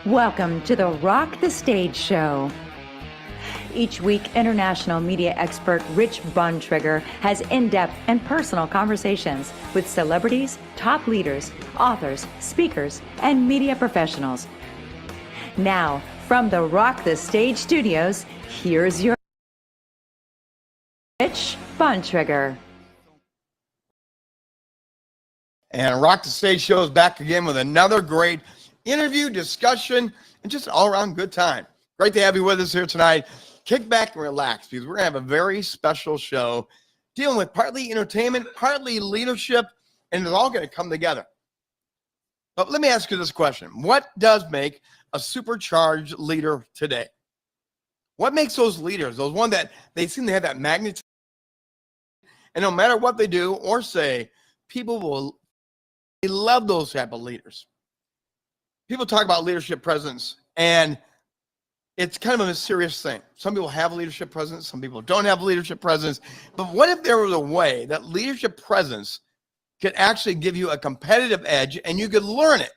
Welcome to the Rock the Stage Show. Each week, international media expert Rich Bontrager has in-depth and personal conversations with celebrities, top leaders, authors, speakers, and media professionals. Now, from the Rock the Stage studios, here's your Rich Bontrager. And Rock the Stage Show is back again with another great interview, discussion, and just an all-around good time. Great to have you with us here tonight. Kick back and relax because we're going to have a very special show dealing with partly entertainment, partly leadership, and it's all going to come together. But let me ask you this question. What does make a supercharged leader today? What makes those leaders, those ones that they seem to have that magnetism, and no matter what they do or say, people will love those type of leaders. People talk about leadership presence, and it's kind of a mysterious thing. Some people have leadership presence, some people don't have leadership presence. But what if there was a way that leadership presence could actually give you a competitive edge and you could learn it?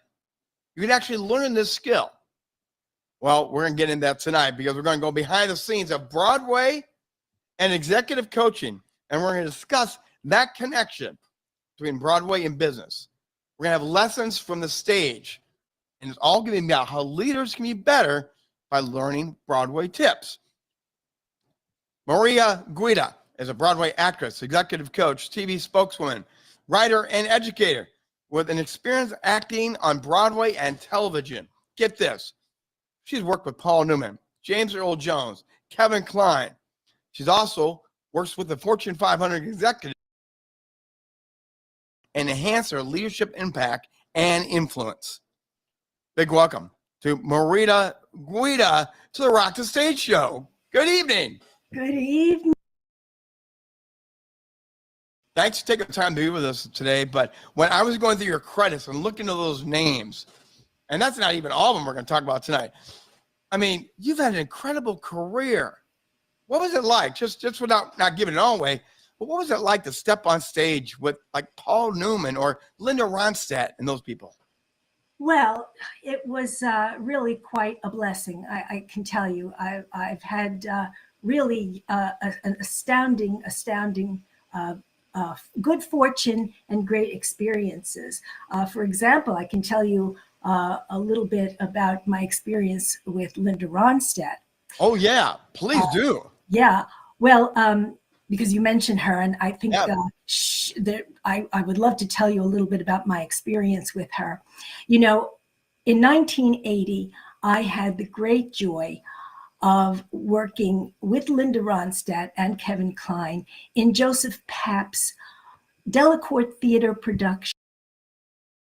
You could actually learn this skill. Well, we're going to get into that tonight because we're going to go behind the scenes of Broadway and executive coaching, and we're going to discuss that connection between Broadway and business. We're going to have lessons from the stage, and it's all going to be about how leaders can be better by learning Broadway tips. Maria Guida is a Broadway actress, executive coach, TV spokeswoman, writer, and educator with an experience acting on Broadway and television. Get this. She's worked with Paul Newman, James Earl Jones, Kevin Kline. She's also works with the Fortune 500 executives and enhance their leadership impact and influence. Big welcome to Maria Guida to the Rock the Stage Show. Good evening. Good evening. Thanks for taking the time to be with us today. But when I was going through your credits and looking at those names, and that's not even all of them we're going to talk about tonight. I mean, you've had an incredible career. What was it like, just without not giving it all away, but what was it like to step on stage with like Paul Newman or Linda Ronstadt and those people? Well, it was really quite a blessing. I can tell you, I've had really an astounding good fortune and great experiences. For example, I can tell you a little bit about my experience with Linda Ronstadt. Oh, yeah. Please do. Yeah. Well, because you mentioned her, and I think that I would love to tell you a little bit about my experience with her. You know, in 1980, I had the great joy of working with Linda Ronstadt and Kevin Kline in Joseph Papp's Delacorte Theater production,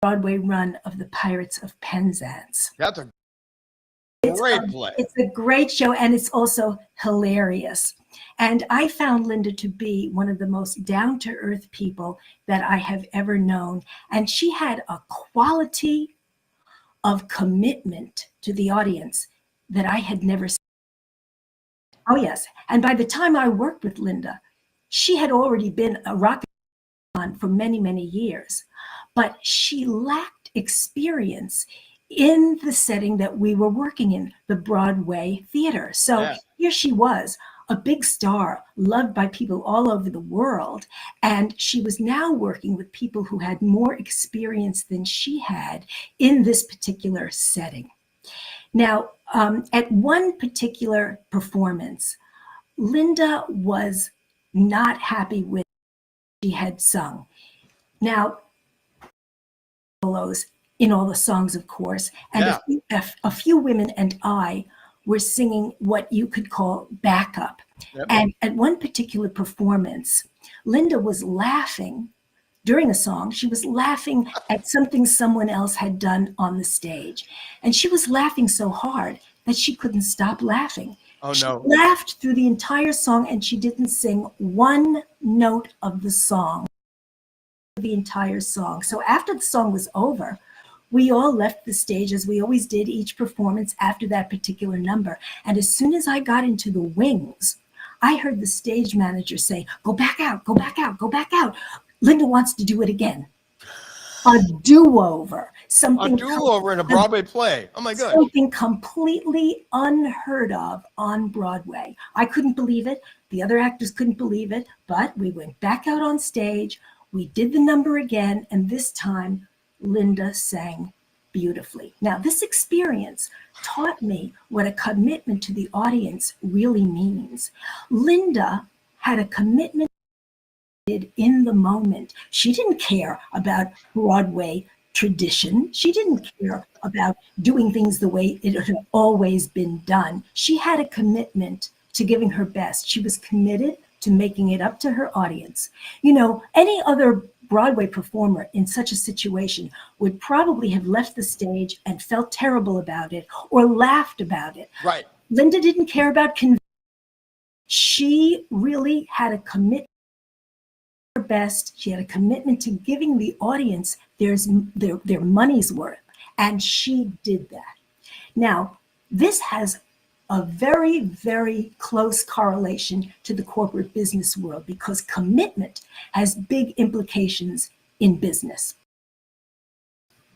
Broadway run of The Pirates of Penzance. That's a great play. It's a great show, and it's also hilarious. And I found Linda to be one of the most down-to-earth people that I have ever known. And she had a quality of commitment to the audience that I had never seen. Oh, yes. And by the time I worked with Linda, she had already been a rock star for many, many years. But she lacked experience in the setting that we were working in, the Broadway theater. So Here she was, a big star, loved by people all over the world. And she was now working with people who had more experience than she had in this particular setting. Now, at one particular performance, Linda was not happy with what she had sung. Now, in all the songs, of course, and a few women and I were singing what you could call backup. Yep. And at one particular performance, Linda was laughing during a song. She was laughing at something someone else had done on the stage. And she was laughing so hard that she couldn't stop laughing. Oh, no. She laughed through the entire song, and she didn't sing one note of the song, the entire song. So after the song was over, we all left the stage, as we always did each performance after that particular number. And as soon as I got into the wings, I heard the stage manager say, "Go back out, go back out, go back out. Linda wants to do it again." a do-over, A do-over in a Broadway play. Oh my gosh. something completely unheard of on Broadway. I couldn't believe it. The other actors couldn't believe it, but we went back out on stage. We did the number again, and this time Linda sang beautifully. Now, this experience taught me what a commitment to the audience really means. Linda had a commitment in the moment. She didn't care about Broadway tradition. She didn't care about doing things the way it had always been done. She had a commitment to giving her best. She was committed to making it up to her audience. You know, any other Broadway performer in such a situation would probably have left the stage and felt terrible about it or laughed about it. Right. Linda didn't care about convention. She really had a commitment to her best. She had a commitment to giving the audience their money's worth, and she did that. Now, this has a very, very close correlation to the corporate business world because commitment has big implications in business.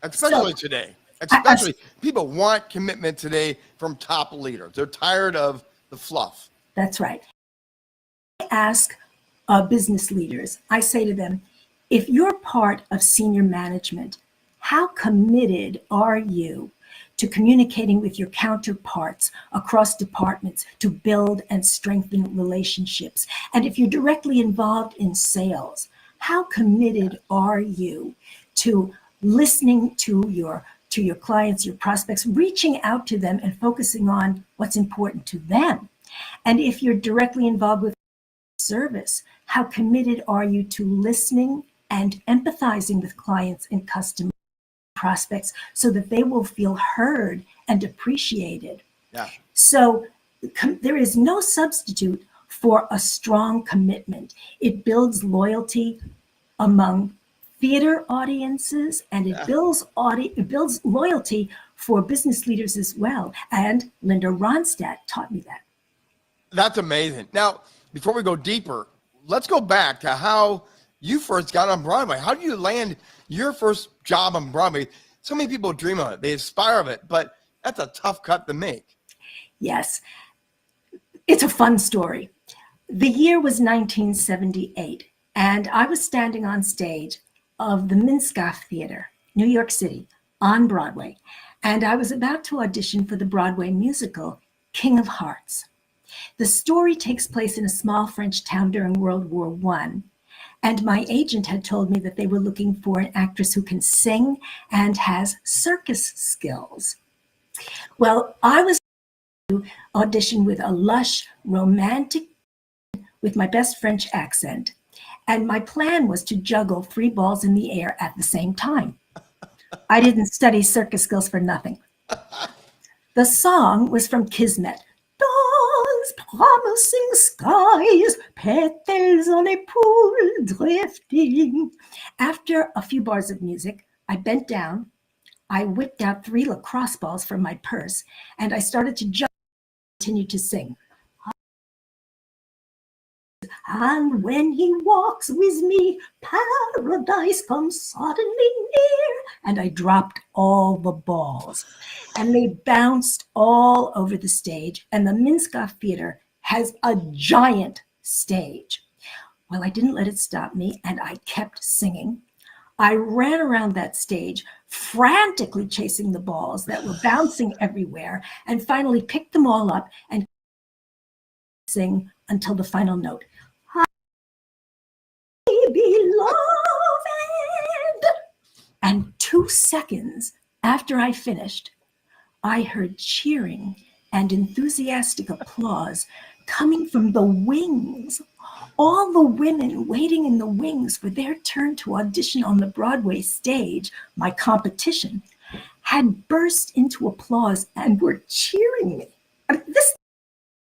Especially today. Especially people want commitment today from top leaders. They're tired of the fluff. That's right. I ask business leaders, I say to them, if you're part of senior management, how committed are you to communicating with your counterparts across departments to build and strengthen relationships? And if you're directly involved in sales, how committed are you to listening to your clients, your prospects, reaching out to them and focusing on what's important to them? And if you're directly involved with service, how committed are you to listening and empathizing with clients and customers, prospects, so that they will feel heard and appreciated? Yeah. So there is no substitute for a strong commitment. It builds loyalty among theater audiences, and it builds loyalty for business leaders as well. And Linda Ronstadt taught me that. That's amazing. Now, before we go deeper, let's go back to how you first got on Broadway. How did you land your first job on Broadway? So many people dream of it. They aspire of it, but that's a tough cut to make. Yes. It's a fun story. The year was 1978, and I was standing on stage of the Minskoff Theater, New York City, on Broadway, and I was about to audition for the Broadway musical, King of Hearts. The story takes place in a small French town during World War I, and my agent had told me that they were looking for an actress who can sing and has circus skills. Well, I was to audition with a lush, romantic, with my best French accent, and my plan was to juggle 3 balls in the air at the same time. I didn't study circus skills for nothing. The song was from Kismet. Those promising skies, petals on a pool drifting. After a few bars of music, I bent down, I whipped out 3 lacrosse balls from my purse, and I started to jump and continue to sing. And when he walks with me, paradise comes suddenly near. And I dropped all the balls, and they bounced all over the stage. And the Minskoff Theater has a giant stage. Well, I didn't let it stop me, and I kept singing. I ran around that stage, frantically chasing the balls that were bouncing everywhere, and finally picked them all up and sing until the final note. Beloved. And 2 seconds after I finished, I heard cheering and enthusiastic applause coming from the wings. All the women waiting in the wings for their turn to audition on the Broadway stage, my competition, had burst into applause and were cheering me. I mean,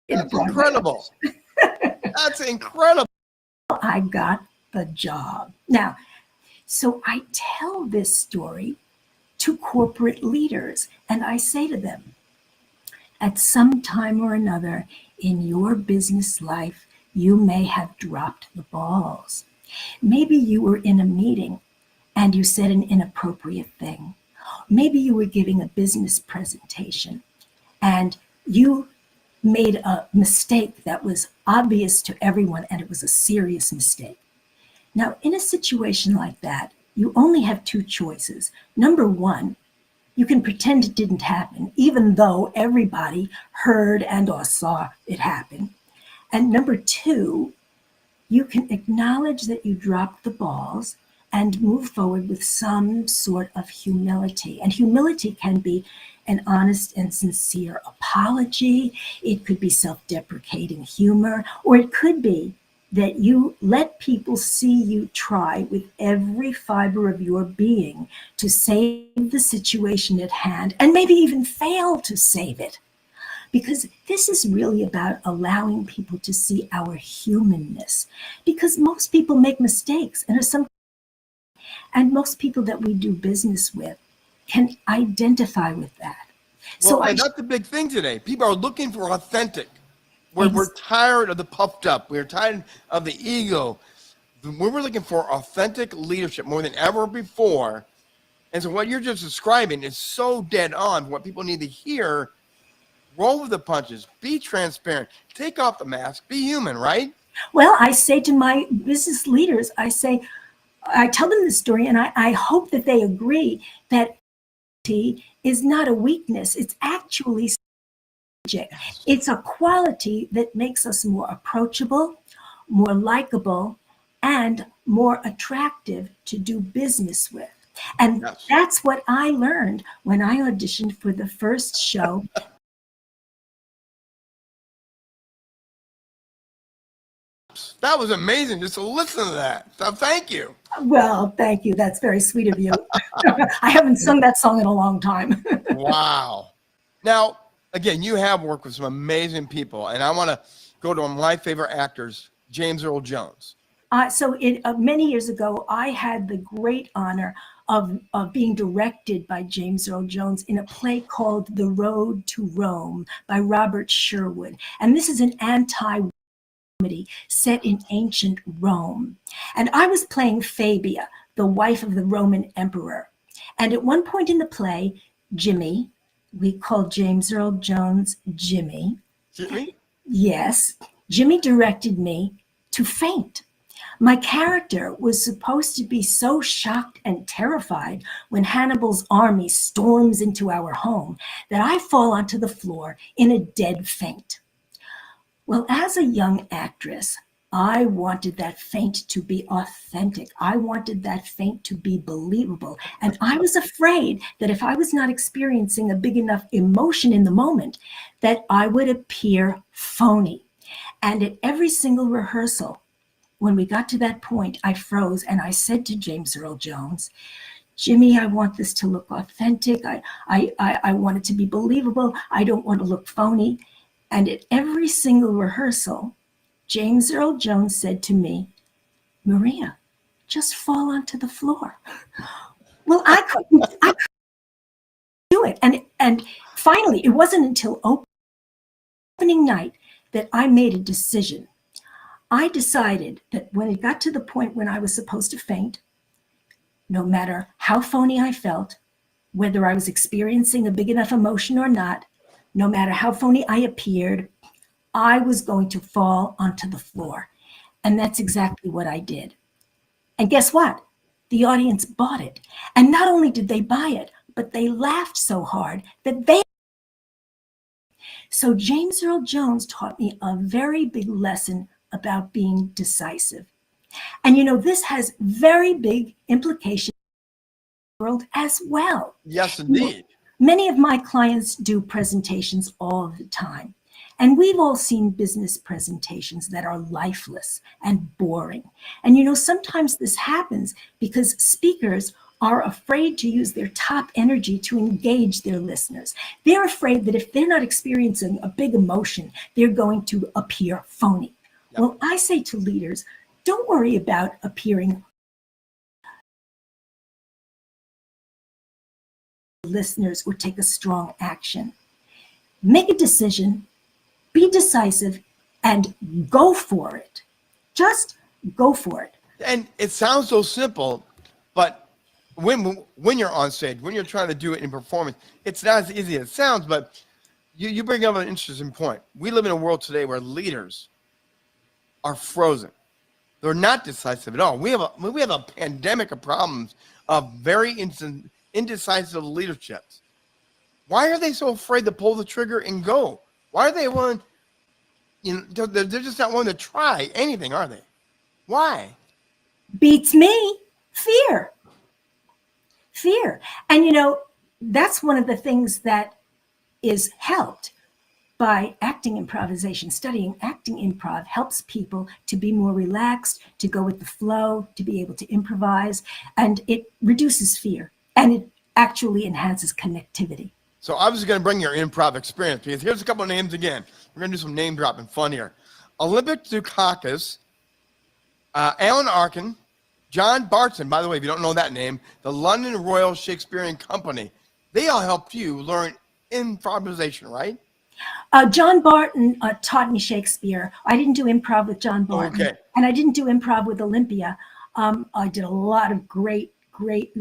That's incredible. That's incredible. I got the job. Now, so I tell this story to corporate leaders, and I say to them, at some time or another in your business life, you may have dropped the balls. Maybe you were in a meeting and you said an inappropriate thing. Maybe you were giving a business presentation and you made a mistake that was obvious to everyone, and it was a serious mistake. Now, in a situation like that, you only have two choices. Number one, you can pretend it didn't happen, even though everybody heard and or saw it happen. And number two, you can acknowledge that you dropped the balls and move forward with some sort of humility. And humility can be an honest and sincere apology. It could be self-deprecating humor, or it could be that you let people see you try with every fiber of your being to save the situation at hand, and maybe even fail to save it. Because this is really about allowing people to see our humanness. Because most people make mistakes, and most people that we do business with can identify with that. Well, and that's the big thing today. People are looking for authentic. We're tired of the puffed up. We're tired of the ego. We're looking for authentic leadership more than ever before. And so what you're just describing is so dead on. What people need to hear: roll with the punches, be transparent, take off the mask, be human, right? Well, I say to my business leaders, I tell them this story, and I hope that they agree that is not a weakness. It's actually strategic. It's a quality that makes us more approachable, more likable, and more attractive to do business with. And that's what I learned when I auditioned for the first show. That was amazing just to listen to that. So thank you. Well, thank you. That's very sweet of you. I haven't sung that song in a long time. Wow. Now, again, you have worked with some amazing people, and I want to go to one of my favorite actors, James Earl Jones. Many years ago, I had the great honor of being directed by James Earl Jones in a play called The Road to Rome by Robert Sherwood. And this is an anti-comedy set in ancient Rome. And I was playing Fabia, the wife of the Roman emperor. And at one point in the play, Jimmy, we call James Earl Jones Jimmy. Jimmy? Yes, Jimmy directed me to faint. My character was supposed to be so shocked and terrified when Hannibal's army storms into our home that I fall onto the floor in a dead faint. Well, as a young actress, I wanted that faint to be authentic. I wanted that faint to be believable. And I was afraid that if I was not experiencing a big enough emotion in the moment, that I would appear phony. And at every single rehearsal, when we got to that point, I froze and I said to James Earl Jones, Jimmy, I want this to look authentic. I want it to be believable. I don't want to look phony. And at every single rehearsal, James Earl Jones said to me, Maria, just fall onto the floor. Well, I couldn't do it. And finally, it wasn't until opening night that I made a decision. I decided that when it got to the point when I was supposed to faint, no matter how phony I felt, whether I was experiencing a big enough emotion or not, no matter how phony I appeared, I was going to fall onto the floor. And that's exactly what I did. And guess what? The audience bought it. And not only did they buy it, but they laughed so hard that they... So James Earl Jones taught me a very big lesson about being decisive. And you know, this has very big implications in the world as well. Yes, indeed. Many of my clients do presentations all the time. And we've all seen business presentations that are lifeless and boring. And you know, sometimes this happens because speakers are afraid to use their top energy to engage their listeners. They're afraid that if they're not experiencing a big emotion, they're going to appear phony. Yep. Well, I say to leaders, don't worry about appearing listeners or take a strong action. Make a decision, be decisive, and go for it. Just go for it. And it sounds so simple, but when you're on stage, when you're trying to do it in performance, it's not as easy as it sounds, but you bring up an interesting point. We live in a world today where leaders are frozen. They're not decisive at all. We have a pandemic of problems of very indecisive leaderships. Why are they so afraid to pull the trigger and go? Why are they willing? They're just not willing to try anything, are they? Why? Beats me. Fear. And that's one of the things that is helped by acting improvisation. Studying acting improv helps people to be more relaxed, to go with the flow, to be able to improvise, and it reduces fear, and it actually enhances connectivity. So I was going to bring your improv experience, because here's a couple of names again. We're going to do some name dropping fun here. Olympic Dukakis, Alan Arkin, John Barton, by the way, if you don't know that name, the London Royal Shakespearean Company. They all helped you learn improvisation, right? John Barton taught me Shakespeare. I didn't do improv with John Barton, Okay. And I didn't do improv with Olympia. I did a lot of great.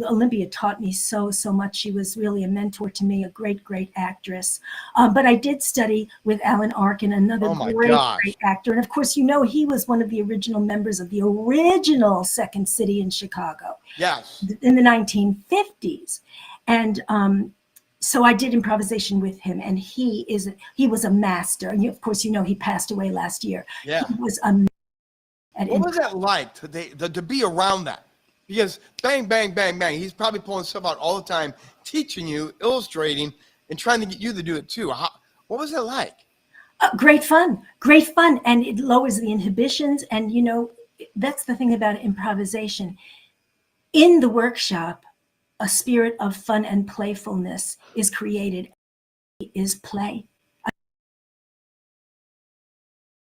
Olympia taught me so much. She was really a mentor to me, a great actress. But I did study with Alan Arkin, another great actor. And of course, he was one of the original members of the original Second City in Chicago. Yes. In the 1950s. And so I did improvisation with him, and he was a master. And of course, he passed away last year. Yeah. He was What was that like to be around that? Because bang, bang, bang, bang, he's probably pulling stuff out all the time, teaching you, illustrating, and trying to get you to do it too. What was that like? Great fun, and it lowers the inhibitions. And that's the thing about improvisation. In the workshop, a spirit of fun and playfulness is created. Is play.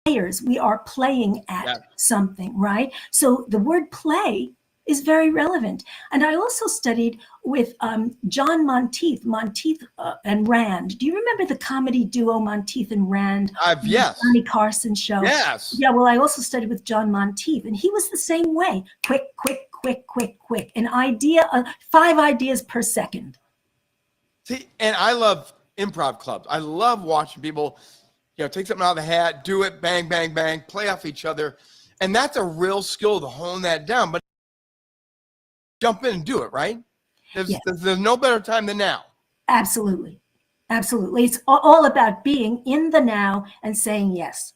Players, we are playing at something, right? So the word play is very relevant. And I also studied with John Monteith and Rand. Do you remember the comedy duo Monteith and Rand? Yes. The Johnny Carson show. Yes. Yeah, well, I also studied with John Monteith, and he was the same way. Quick. An idea, 5 ideas per second. See, and I love improv clubs. I love watching people, take something out of the hat, do it, bang, bang, bang, play off each other. And that's a real skill to hone that down. But jump in and do it, right? There's no better time than now. Absolutely. It's all about being in the now and saying yes.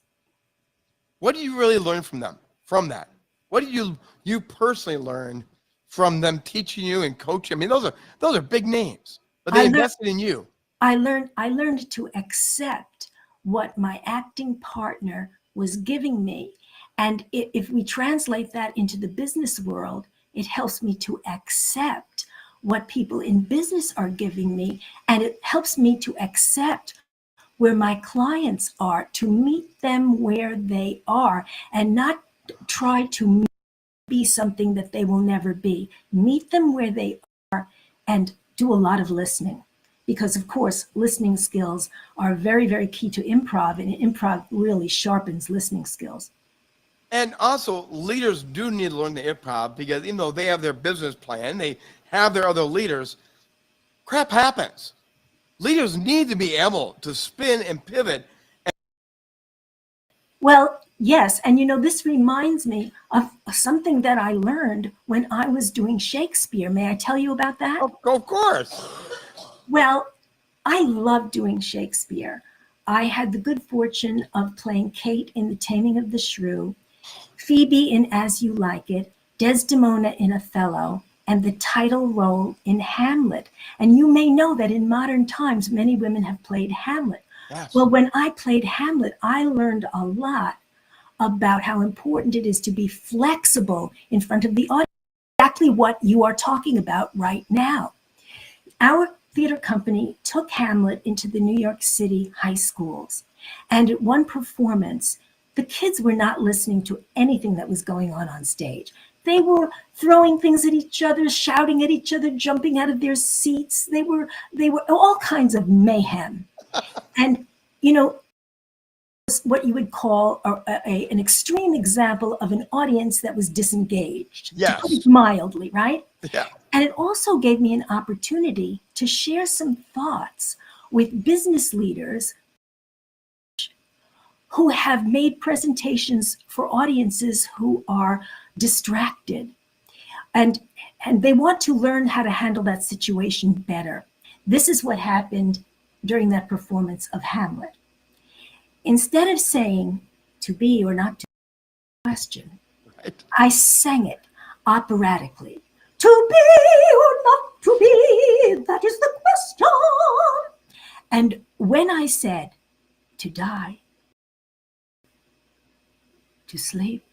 What do you really learn from that? What did you personally learn from them teaching you and coaching? I mean, those are big names, but they invested in you. I learned to accept what my acting partner was giving me. And if we translate that into the business world, it helps me to accept what people in business are giving me. And it helps me to accept where my clients are, to meet them where they are and not try to be something that they will never be. Meet them where they are and do a lot of listening. Because, of course, listening skills are very, very key to improv, and improv really sharpens listening skills. And also, leaders do need to learn the improv, because even though they have their business plan, they have their other leaders, crap happens. Leaders need to be able to spin and pivot. Well, yes. And this reminds me of something that I learned when I was doing Shakespeare. May I tell you about that? Of course. Well, I love doing Shakespeare. I had the good fortune of playing Kate in The Taming of the Shrew, Phoebe in As You Like It, Desdemona in Othello, and the title role in Hamlet. And you may know that in modern times, many women have played Hamlet. Yes. Well, when I played Hamlet, I learned a lot about how important it is to be flexible in front of the audience. Exactly what you are talking about right now. Our theater company took Hamlet into the New York City high schools. And at one performance, the kids were not listening to anything that was going on stage. They were throwing things at each other, shouting at each other, jumping out of their seats. They were all kinds of mayhem. And, what you would call an extreme example of an audience that was disengaged. Yes. To put it mildly, right? Yeah. And it also gave me an opportunity to share some thoughts with business leaders who have made presentations for audiences who are distracted and they want to learn how to handle that situation better. This is what happened during that performance of Hamlet. Instead of saying to be or not to be question, Right. I sang it operatically. To be or not to be, that is the question. And when I said to die, to sleep,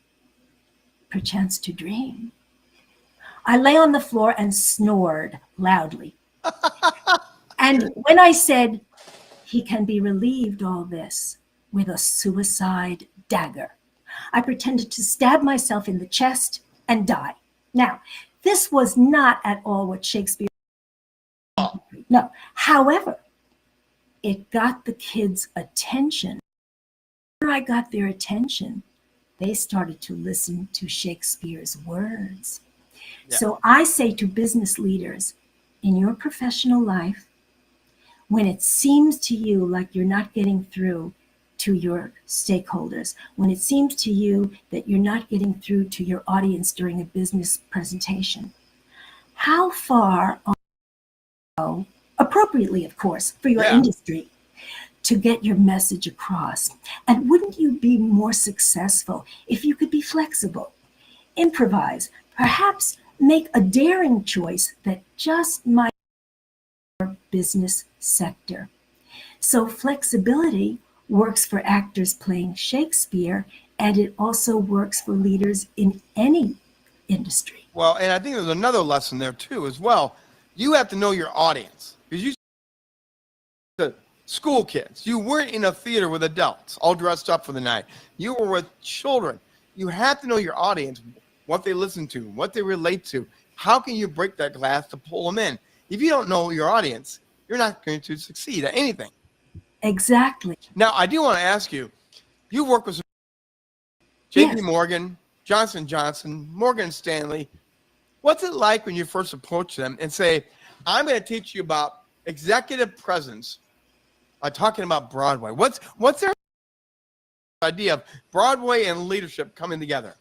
perchance to dream, I lay on the floor and snored loudly. And when I said, he can be relieved all this with a suicide dagger, I pretended to stab myself in the chest and die. Now, this was not at all what Shakespeare. No. However, it got the kids' attention. When I got their attention, they started to listen to Shakespeare's words. Yeah. So I say to business leaders, in your professional life, when it seems to you like you're not getting through to your stakeholders, when it seems to you that you're not getting through to your audience during a business presentation, how far are you go, appropriately, of course, for your industry, to get your message across? And wouldn't you be more successful if you could be flexible, improvise, perhaps make a daring choice that just might your business sector? So flexibility works for actors playing Shakespeare, and it also works for leaders in any industry. Well, and I think there's another lesson there too as well. You have to know your audience, because you the school kids. You weren't in a theater with adults all dressed up for the night. You were with children. You have to know your audience, what they listen to, what they relate to. How can you break that glass to pull them in? If you don't know your audience, you're not going to succeed at anything. Exactly. Now, I do want to ask you, you work with JP Yes. Morgan, Johnson Johnson, Morgan Stanley. What's it like when you first approach them and say, I'm going to teach you about executive presence, talking about Broadway? What's their idea of Broadway and leadership coming together?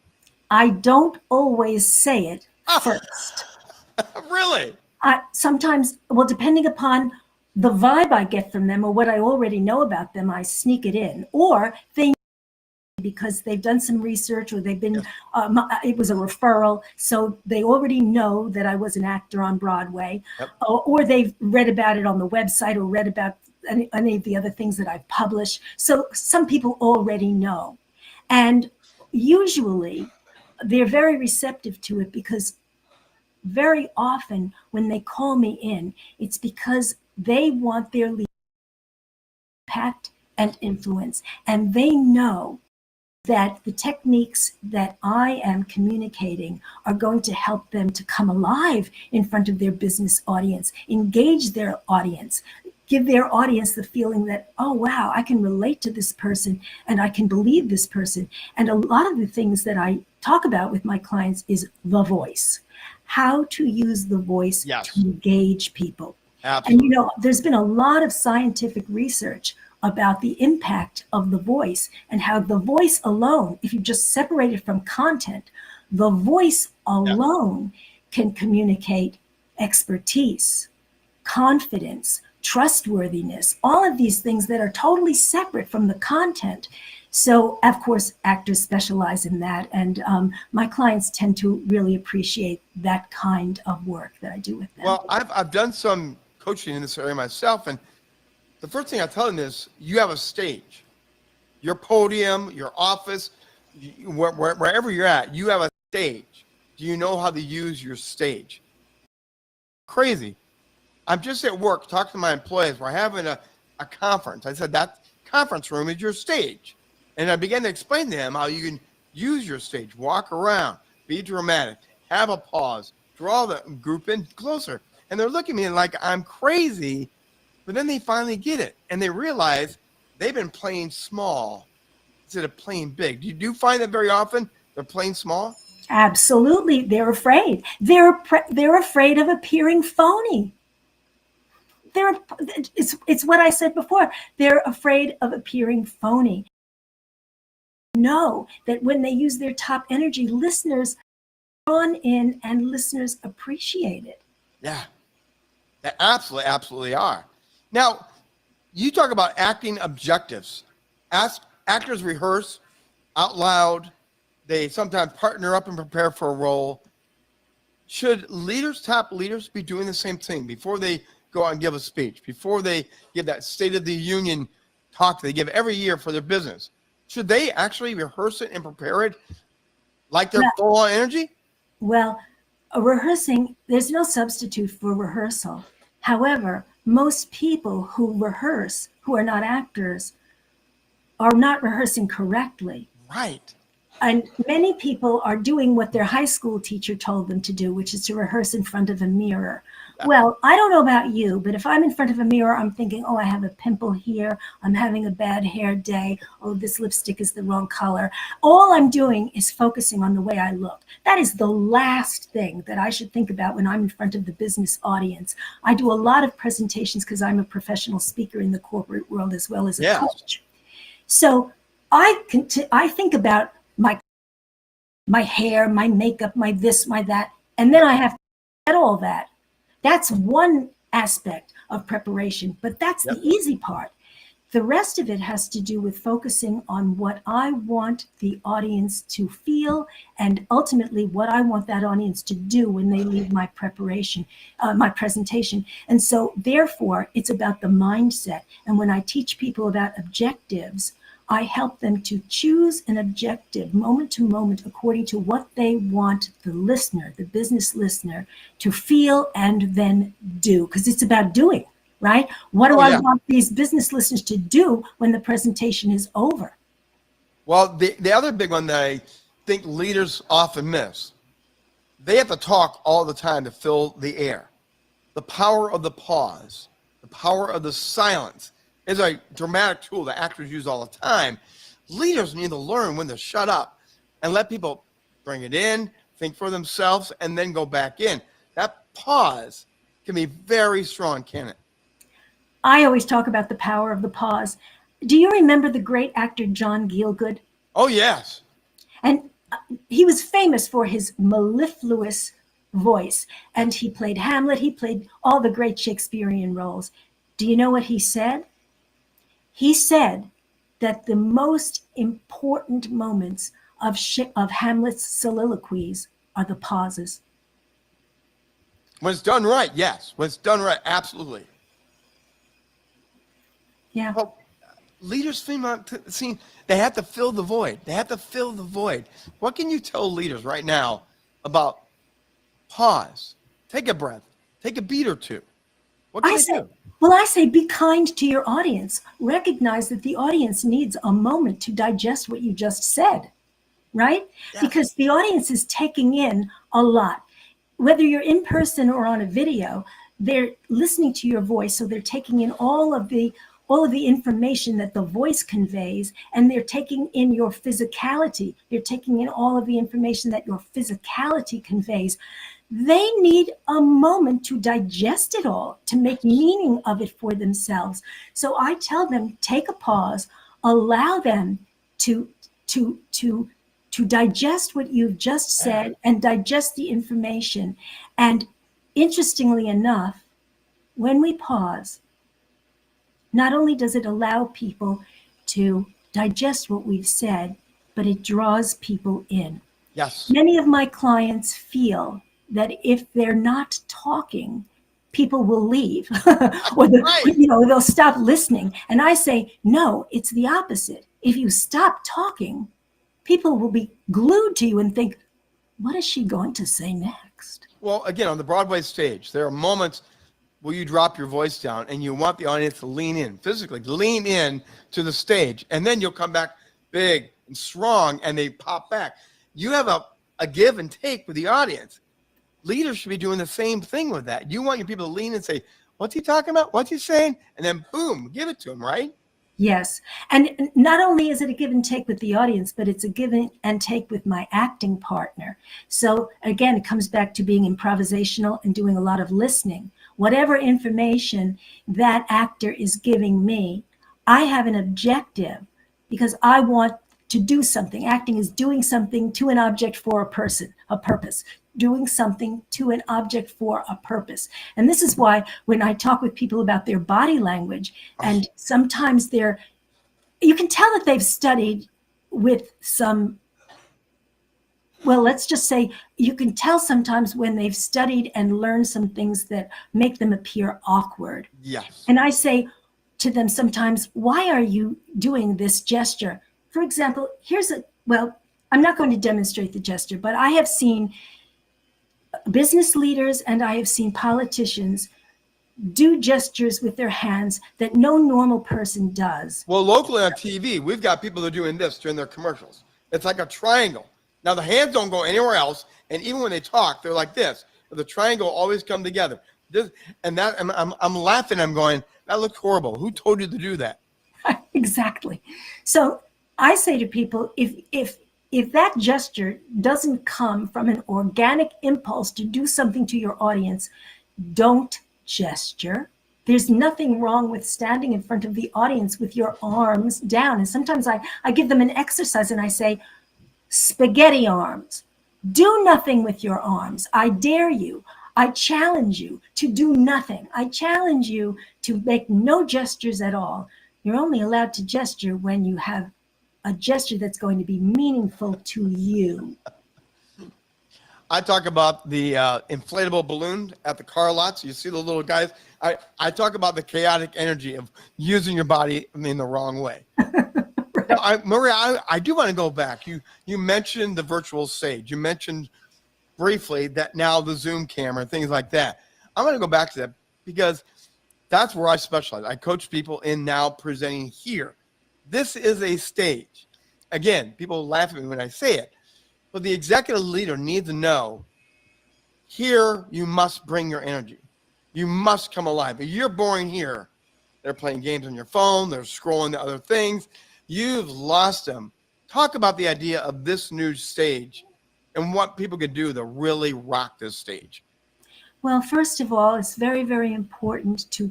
I don't always say it first. Really? Sometimes, well, depending upon the vibe I get from them or what I already know about them, I sneak it in. Or they, because they've done some research or they've been, it was a referral, so they already know that I was an actor on Broadway. Yep. Or they've read about it on the website or read about any of the other things that I've published. So some people already know. And usually they're very receptive to it, because very often when they call me in, it's because they want their lead impact and influence. And they know that the techniques that I am communicating are going to help them to come alive in front of their business audience, engage their audience, give their audience the feeling that, oh, wow, I can relate to this person and I can believe this person. And a lot of the things that I talk about with my clients is the voice, how to use the voice to engage people. Absolutely. And, there's been a lot of scientific research about the impact of the voice and how the voice alone, if you just separate it from content, the voice alone can communicate expertise, confidence, trustworthiness, all of these things that are totally separate from the content. So, of course, actors specialize in that, and my clients tend to really appreciate that kind of work that I do with them. Well, I've done some coaching in this area myself, and the first thing I tell them is, you have a stage, your podium, your office, wherever you're at, you have a stage. Do you know how to use your stage? Crazy. I'm just at work talking to my employees. We're having a conference. I said, that conference room is your stage. And I began to explain to them how you can use your stage, walk around, be dramatic, have a pause, draw the group in closer. And they're looking at me like I'm crazy, but then they finally get it. And they realize they've been playing small instead of playing big. Do you find that very often they're playing small? Absolutely. They're afraid. They're afraid of appearing phony. It's what I said before. They're afraid of appearing phony. Know that when they use their top energy, listeners drawn in and listeners appreciate it. Yeah, they absolutely are. Now, you talk about acting objectives. Actors rehearse out loud. They sometimes partner up and prepare for a role. Should top leaders be doing the same thing before they go out and give a speech, before they give that State of the Union talk they give every year for their business? Should they actually rehearse it and prepare it like they're full on energy? Well, rehearsing, there's no substitute for rehearsal. However, most people who rehearse, who are not actors, are not rehearsing correctly. Right. And many people are doing what their high school teacher told them to do, which is to rehearse in front of a mirror. Well, I don't know about you, but if I'm in front of a mirror, I'm thinking, oh, I have a pimple here. I'm having a bad hair day. Oh, this lipstick is the wrong color. All I'm doing is focusing on the way I look. That is the last thing that I should think about when I'm in front of the business audience. I do a lot of presentations because I'm a professional speaker in the corporate world as well as a coach. So I think about my hair, my makeup, my this, my that, and then I have to get all that. That's one aspect of preparation, but that's the easy part. The rest of it has to do with focusing on what I want the audience to feel and ultimately what I want that audience to do when they leave my presentation. And so therefore, it's about the mindset. And when I teach people about objectives, I help them to choose an objective moment to moment according to what they want the listener, the business listener, to feel and then do, because it's about doing, right? What do I want these business listeners to do when the presentation is over? Well, the other big one that I think leaders often miss, they have to talk all the time to fill the air. The power of the pause, the power of the silence is a dramatic tool that actors use all the time. Leaders need to learn when to shut up and let people bring it in, think for themselves, and then go back in. That pause can be very strong, can it? I always talk about the power of the pause. Do you remember the great actor John Gielgud? Oh, yes. And he was famous for his mellifluous voice. And he played Hamlet. He played all the great Shakespearean roles. Do you know what he said? He said that the most important moments of Hamlet's soliloquies are the pauses. When it's done right, yes. When it's done right, absolutely. Yeah. Well, leaders they have to fill the void. They have to fill the void. What can you tell leaders right now about pause? Take a breath. Take a beat or two. What can they do? Well, I say be kind to your audience. Recognize that the audience needs a moment to digest what you just said, right? Yeah. Because the audience is taking in a lot. Whether you're in person or on a video, they're listening to your voice, so they're taking in all of the information that the voice conveys, and they're taking in your physicality. They're taking in all of the information that your physicality conveys. They need a moment to digest it all, to make meaning of it for themselves. So I tell them, take a pause, allow them to digest what you've just said and digest the information. And interestingly enough, when we pause, not only does it allow people to digest what we've said, but it draws people in. Yes. Many of my clients feel that if they're not talking, people will leave or they'll stop listening. And I say, no, it's the opposite. If you stop talking, people will be glued to you and think, what is she going to say next? Well, again, on the Broadway stage, there are moments where you drop your voice down and you want the audience to lean in, physically lean in to the stage. And then you'll come back big and strong and they pop back. You have a give and take with the audience. Leaders should be doing the same thing with that. You want your people to lean and say, what's he talking about? What's he saying? And then boom, give it to him, right? Yes. And not only is it a give and take with the audience, but it's a give and take with my acting partner. So again, it comes back to being improvisational and doing a lot of listening. Whatever information that actor is giving me, I have an objective because I want to do something. Acting is doing something to an object for a person, a purpose. Doing something to an object for a purpose. And this is why when I talk with people about their body language, and sometimes you can tell that they've studied with some, well, let's just say you can tell sometimes when they've studied and learned some things that make them appear awkward. Yes. And I say to them sometimes, why are you doing this gesture? For example, I'm not going to demonstrate the gesture, but I have seen business leaders and I have seen politicians do gestures with their hands that no normal person does. Well, locally on TV, we've got people that are doing this during their commercials. It's like a triangle. Now, the hands don't go anywhere else, and even when they talk, they're like this. The triangle always come together. I'm laughing. I'm going, that looks horrible. Who told you to do that? Exactly. So I say to people, if that gesture doesn't come from an organic impulse to do something to your audience, don't gesture. There's nothing wrong with standing in front of the audience with your arms down. And sometimes I give them an exercise and I say, spaghetti arms. Do nothing with your arms. I dare you. I challenge you to do nothing. I challenge you to make no gestures at all. You're only allowed to gesture when you have a gesture that's going to be meaningful to you. I talk about the inflatable balloon at the car lots. You see the little guys. I talk about the chaotic energy of using your body in the wrong way. Right. Now, Maria, I do want to go back. You mentioned the virtual stage. You mentioned briefly that now the Zoom camera, things like that. I'm going to go back to that because that's where I specialize. I coach people in now presenting here. This is a stage. Again, people laugh at me when I say it, but the executive leader needs to know here you must bring your energy. You must come alive. If you're boring here, they're playing games on your phone, they're scrolling to other things. You've lost them. Talk about the idea of this new stage and what people can do to really rock this stage. Well, first of all, it's very, very important to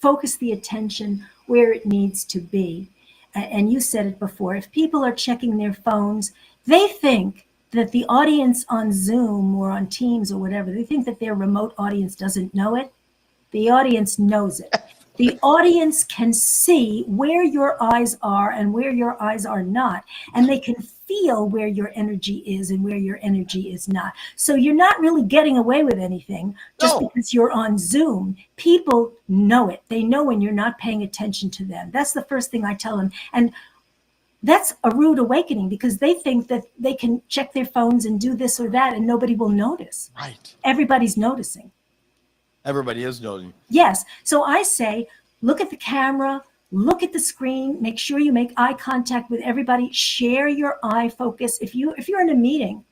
focus the attention where it needs to be. And you said it before, if people are checking their phones, they think that the audience on Zoom or on Teams or whatever, they think that their remote audience doesn't know it. The audience knows it. The audience can see where your eyes are and where your eyes are not, and they can feel where your energy is and where your energy is not. So you're not really getting away with anything just because you're on Zoom. People know it. They know when you're not paying attention to them. That's the first thing I tell them. And that's a rude awakening because they think that they can check their phones and do this or that and nobody will notice. Right. Everybody's noticing. Everybody is noticing. Yes. So I say, look at the camera, look at the screen, make sure you make eye contact with everybody, share your eye focus. If you're in a meeting,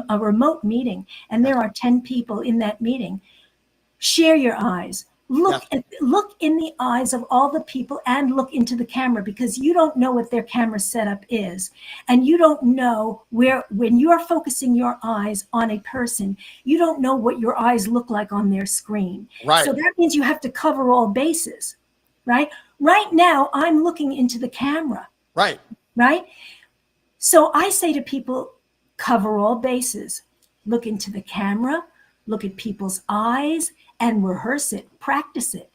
a remote meeting, and there are 10 people in that meeting, share your eyes. Look in the eyes of all the people and look into the camera because you don't know what their camera setup is. And you don't know when you're focusing your eyes on a person, you don't know what your eyes look like on their screen. Right. So that means you have to cover all bases, right? Right now, I'm looking into the camera. Right. Right? So I say to people, cover all bases. Look into the camera, look at people's eyes, and rehearse it, practice it.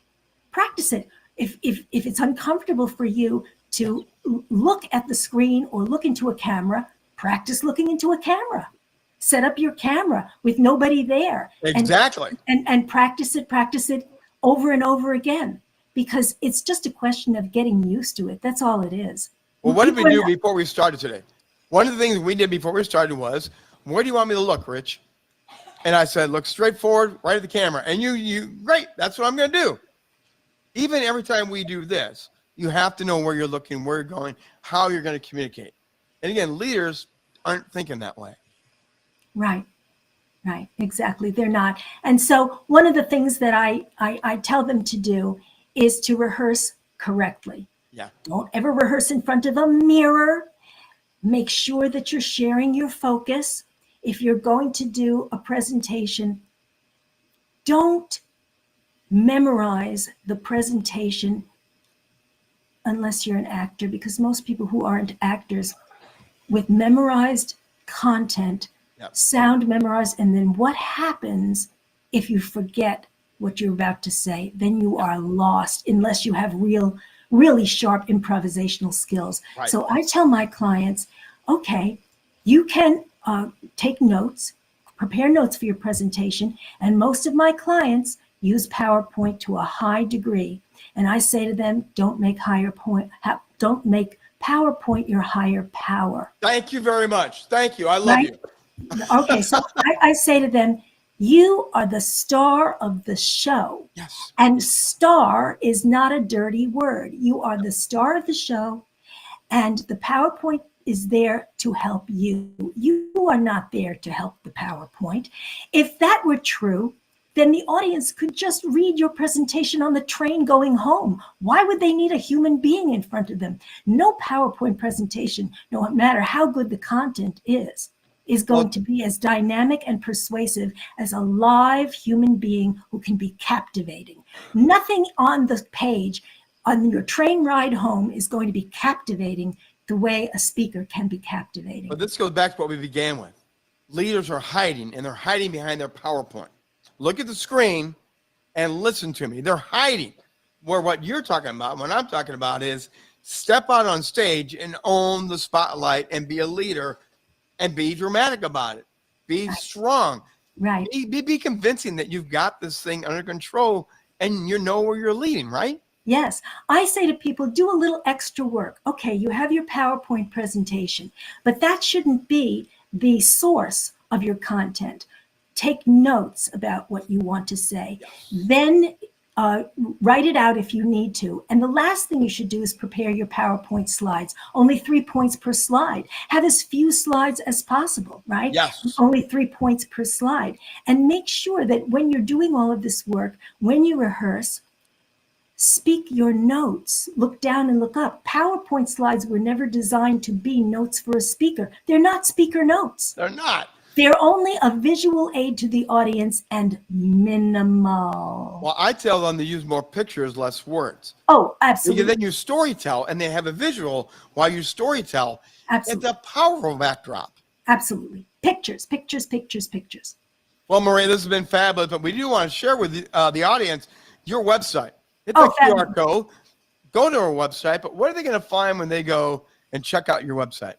Practice it. If it's uncomfortable for you to look at the screen or look into a camera, practice looking into a camera. Set up your camera with nobody there. Exactly. And practice it over and over again because it's just a question of getting used to it. That's all it is. Well, what did we do before we started today? One of the things we did before we started was, where do you want me to look, Rich? And I said, look straight forward, right at the camera. And you, great, that's what I'm going to do. Even every time we do this, you have to know where you're looking, where you're going, how you're going to communicate. And again, leaders aren't thinking that way. Right, exactly. They're not. And so one of the things that I tell them to do is to rehearse correctly. Yeah. Don't ever rehearse in front of a mirror. Make sure that you're sharing your focus. If you're going to do a presentation, don't memorize the presentation unless you're an actor, because most people who aren't actors with memorized content, Yep. sound memorized, and then what happens if you forget what you're about to say? Then you are lost unless you have really sharp improvisational skills. Right. So I tell my clients, okay, you can take notes, prepare notes for your presentation, and most of my clients use PowerPoint to a high degree. And I say to them, don't make PowerPoint your higher power. Thank you very much. Thank you. I love Right? you. Okay, so I say to them, you are the star of the show. Yes. And star is not a dirty word. You are the star of the show, and the PowerPoint is there to help you. You are not there to help the PowerPoint. If that were true, then the audience could just read your presentation on the train going home. Why would they need a human being in front of them? No PowerPoint presentation, no matter how good the content is going to be as dynamic and persuasive as a live human being who can be captivating. Nothing on the page on your train ride home is going to be captivating the way a speaker can be captivating. But this goes back to what we began with. Leaders are hiding, and they're hiding behind their PowerPoint. Look at the screen and listen to me. They're hiding. Where what you're talking about, what I'm talking about is step out on stage and own the spotlight and be a leader and be dramatic about it. Be strong. Right. Be convincing that you've got this thing under control and you know where you're leading, right? Yes. I say to people, do a little extra work. Okay, you have your PowerPoint presentation, but that shouldn't be the source of your content. Take notes about what you want to say. Then write it out if you need to. And the last thing you should do is prepare your PowerPoint slides. Only 3 points per slide. Have as few slides as possible, right? Yes. Only 3 points per slide. And make sure that when you're doing all of this work, when you rehearse, speak your notes. Look down and look up. PowerPoint slides were never designed to be notes for a speaker. They're not speaker notes. They're not. They're only a visual aid to the audience and minimal. Well, I tell them to use more pictures, less words. Oh, absolutely. Because then you storytell and they have a visual while you storytell. Absolutely. It's a powerful backdrop. Absolutely. Pictures, pictures, pictures, pictures. Well, Maria, this has been fabulous, but we do want to share with the audience your website. Hit the QR code, go to our website, but what are they going to find when they go and check out your website?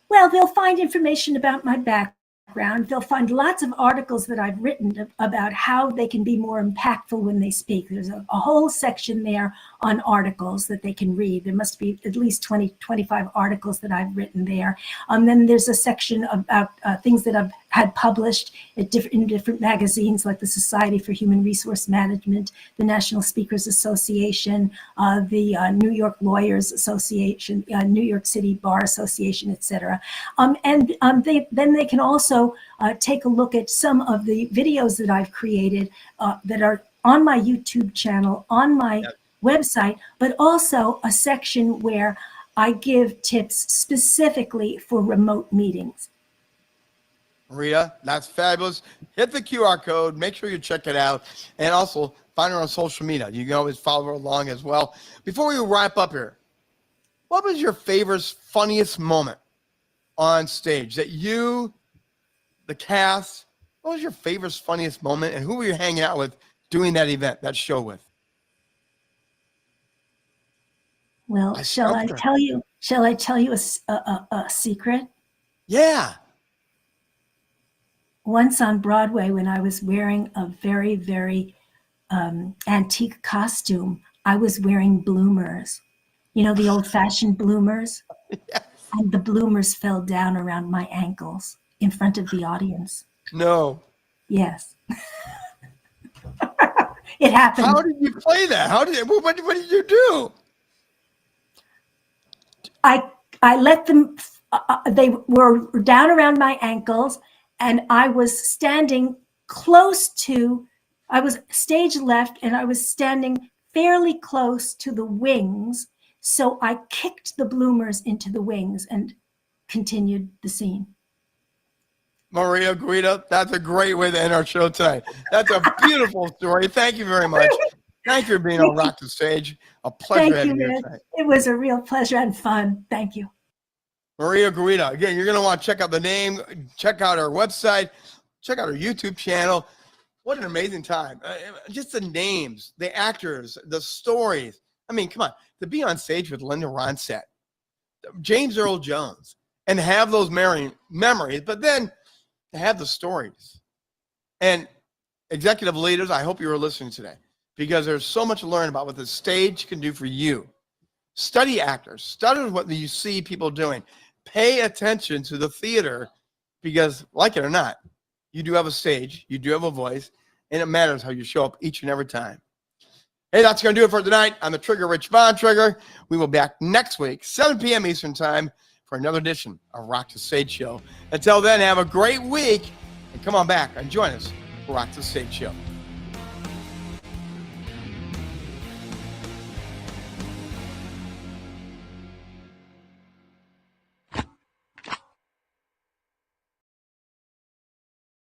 Well, they'll find information about my background. They'll find lots of articles that I've written about how they can be more impactful when they speak. There's a whole section there on articles that they can read. There must be at least 20, 25 articles that I've written there. Then there's a section about things that I've had published in different magazines like the Society for Human Resource Management, the National Speakers Association, the New York Lawyers Association, New York City Bar Association, etc. Then they can also take a look at some of the videos that I've created that are on my YouTube channel, on my website, but also a section where I give tips specifically for remote meetings. Maria, that's fabulous. Hit the QR code. Make sure you check it out. And also find her on social media. You can always follow her along as well. Before we wrap up here, what was your favorite, funniest moment on stage that you, the cast, what was your favorite, funniest moment, and who were you hanging out with doing that event, that show with? Well, shall I tell you a secret? Yeah. Once on Broadway, when I was wearing a very, very antique costume, I was wearing bloomers. You know, the old-fashioned bloomers? Yes. And the bloomers fell down around my ankles in front of the audience. No. Yes. It happened. How did you play that? What did you do? I let them, they were down around my ankles, and I was standing I was stage left, and I was standing fairly close to the wings So I kicked the bloomers into the wings and continued the scene. Maria Guida, that's a great way to end our show tonight. That's a beautiful story. Thank you very much. Thank you for being on Rock the Stage. A pleasure having you here tonight. It was a real pleasure and fun. Thank you. Maria Guida. Again, you're going to want to check out the name, check out our website, check out our YouTube channel. What an amazing time. Just the names, the actors, the stories. I mean, come on. To be on stage with Linda Ronstadt, James Earl Jones, and have those memories, but then to have the stories. And executive leaders, I hope you were listening today, because there's so much to learn about what the stage can do for you. Study actors. Study what you see people doing. Pay attention to the theater, because like it or not, you do have a stage, you do have a voice, and it matters how you show up each and every time. Hey, that's going to do it for tonight. I'm the Trigger, Rich Bontrager. We will be back next week, 7 p.m. Eastern Time, for another edition of Rock the Stage Show. Until then, have a great week, and come on back and join us for Rock the Stage Show.